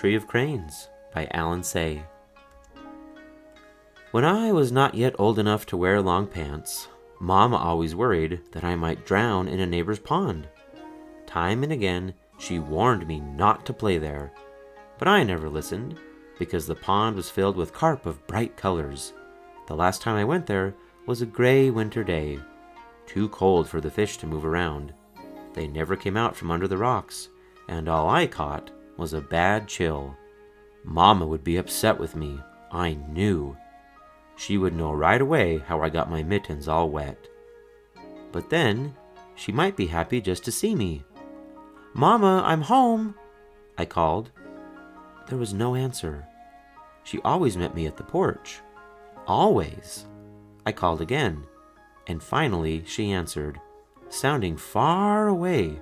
Tree of Cranes by Aloud. When I was not yet old enough to wear long pants, Mama always worried that I might drown in a neighbor's pond. Time and again, she warned me not to play there, but I never listened because the pond was filled with carp of bright colors. The last time I went there was a gray winter day, too cold for the fish to move around. They never came out from under the rocks, and all I caught was a bad chill. Mama would be upset with me, I knew. She would know right away how I got my mittens all wet. But then, she might be happy just to see me. "Mama, I'm home," I called. There was no answer. She always met me at the porch. Always. I called again, and finally she answered, sounding far away.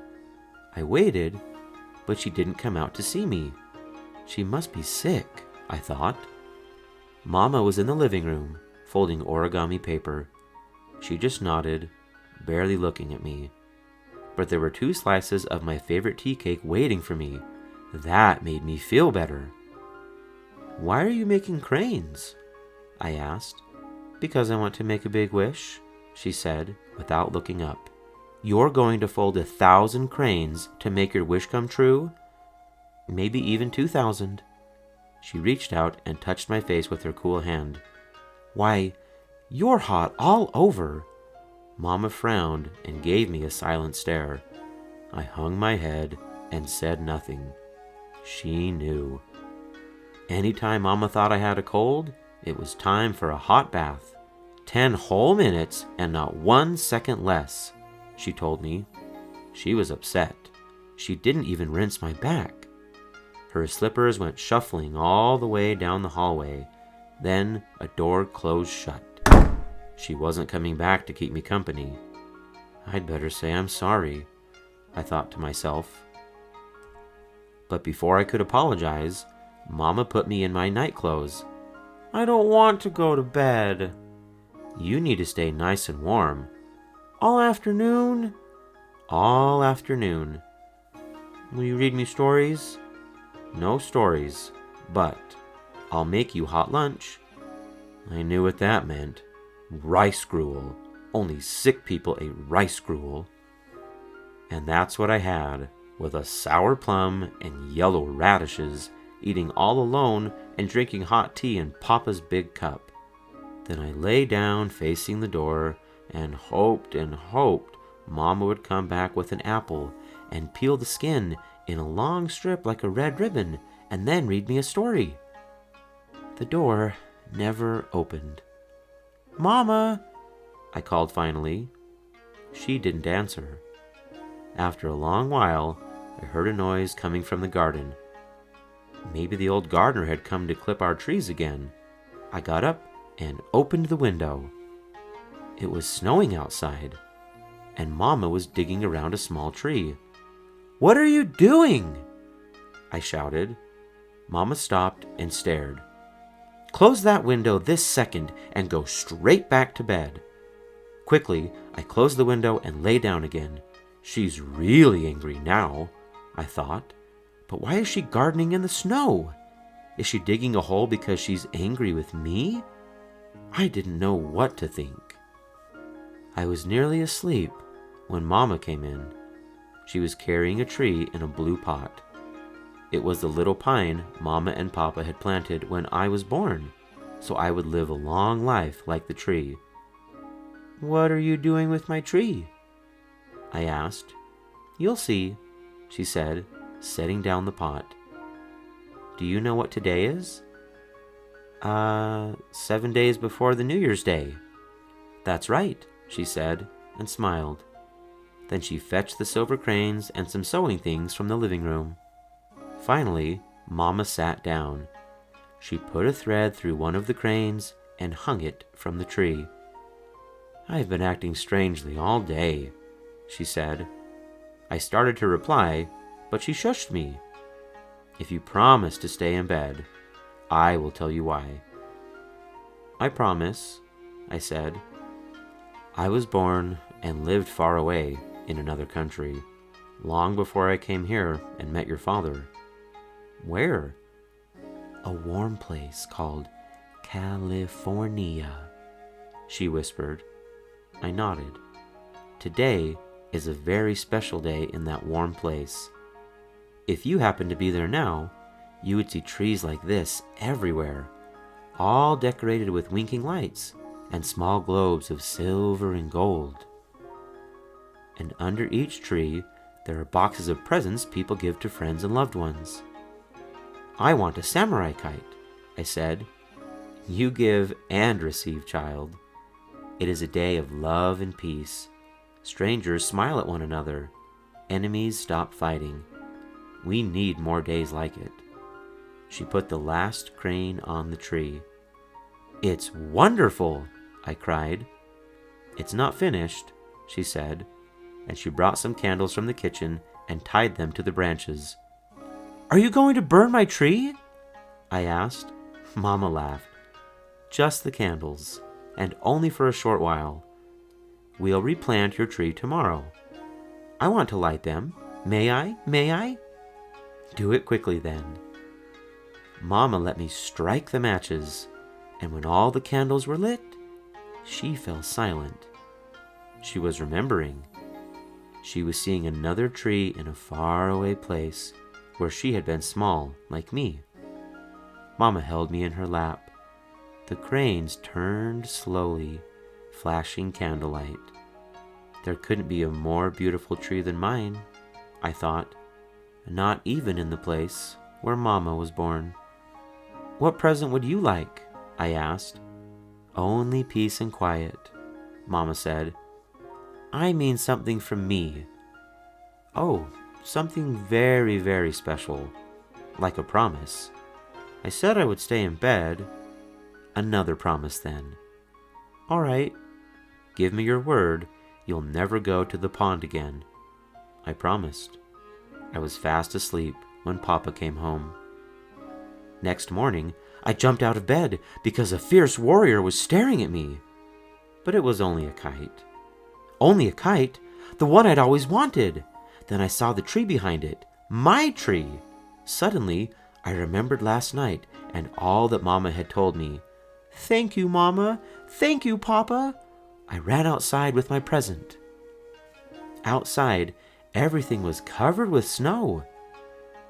I waited, but she didn't come out to see me. She must be sick, I thought. Mama was in the living room, folding origami paper. She just nodded, barely looking at me. But there were 2 slices of my favorite tea cake waiting for me. That made me feel better. "Why are you making cranes?" I asked. "Because I want to make a big wish," she said, without looking up. "You're going to fold 1,000 cranes to make your wish come true? Maybe even 2,000. She reached out and touched my face with her cool hand. "Why, you're hot all over." Mama frowned and gave me a silent stare. I hung my head and said nothing. She knew. Anytime Mama thought I had a cold, it was time for a hot bath. 10 whole minutes and not 1 second less, she told me. She was upset. She didn't even rinse my back. Her slippers went shuffling all the way down the hallway. Then a door closed shut. She wasn't coming back to keep me company. I'd better say I'm sorry, I thought to myself. But before I could apologize, Mama put me in my night clothes. "I don't want to go to bed." "You need to stay nice and warm." "All afternoon?" "All afternoon." "Will you read me stories?" "No stories, but I'll make you hot lunch." I knew what that meant. Rice gruel. Only sick people ate rice gruel. And that's what I had, with a sour plum and yellow radishes, eating all alone and drinking hot tea in Papa's big cup. Then I lay down facing the door and hoped Mama would come back with an apple and peel the skin in a long strip like a red ribbon and then read me a story. The door never opened. "Mama," I called finally. She didn't answer. After a long while, I heard a noise coming from the garden. Maybe the old gardener had come to clip our trees again. I got up and opened the window. It was snowing outside, and Mama was digging around a small tree. "What are you doing?" I shouted. Mama stopped and stared. "Close that window this second and go straight back to bed." Quickly, I closed the window and lay down again. She's really angry now, I thought. But why is she gardening in the snow? Is she digging a hole because she's angry with me? I didn't know what to think. I was nearly asleep when Mama came in. She was carrying a tree in a blue pot. It was the little pine Mama and Papa had planted when I was born, so I would live a long life like the tree. "What are you doing with my tree?" I asked. "You'll see," she said, setting down the pot. "Do you know what today is?" 7 days before the New Year's Day." "That's right," she said, and smiled. Then she fetched the silver cranes and some sewing things from the living room. Finally, Mama sat down. She put a thread through one of the cranes and hung it from the tree. "I've been acting strangely all day," she said. I started to reply, but she shushed me. "If you promise to stay in bed, I will tell you why." "I promise," I said. I was born and lived far away in another country, long before I came here and met your father. "Where?" A warm place called California, she whispered. I nodded. Today is a very special day in that warm place. If you happened to be there now, you would see trees like this everywhere, all decorated with winking lights and small globes of silver and gold. And under each tree, there are boxes of presents people give to friends and loved ones. I want a samurai kite, I said. You give and receive, child. It is a day of love and peace. Strangers smile at one another. Enemies stop fighting. We need more days like it. She put the last crane on the tree. It's wonderful, I cried. It's not finished, she said, and she brought some candles from the kitchen and tied them to the branches. Are you going to burn my tree? I asked. Mama laughed. Just the candles, and only for a short while. We'll replant your tree tomorrow. I want to light them. May I? May I? Do it quickly then. Mama let me strike the matches, and when all the candles were lit, she fell silent. She was remembering. She was seeing another tree in a faraway place where she had been small, like me. Mama held me in her lap. The cranes turned slowly, flashing candlelight. There couldn't be a more beautiful tree than mine, I thought, not even in the place where Mama was born. What present would you like? I asked. Only peace and quiet, Mama said. I mean something from me. Oh, something very, very special, like a promise. I said I would stay in bed. Another promise then. All right, give me your word you'll never go to the pond again. I promised. I was fast asleep when Papa came home. Next morning, I jumped out of bed because a fierce warrior was staring at me. But it was only a kite. Only a kite? The one I'd always wanted. Then I saw the tree behind it. My tree! Suddenly, I remembered last night and all that Mama had told me. Thank you, Mama. Thank you, Papa. I ran outside with my present. Outside, everything was covered with snow.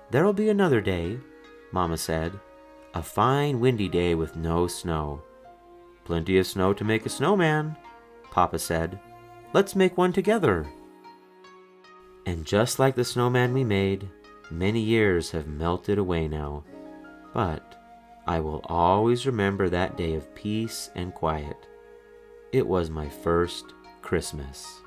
There'll be another day, Mama said. A fine windy day with no snow. Plenty of snow to make a snowman, Papa said. Let's make one together. And just like the snowman we made, many years have melted away now. But I will always remember that day of peace and quiet. It was my first Christmas.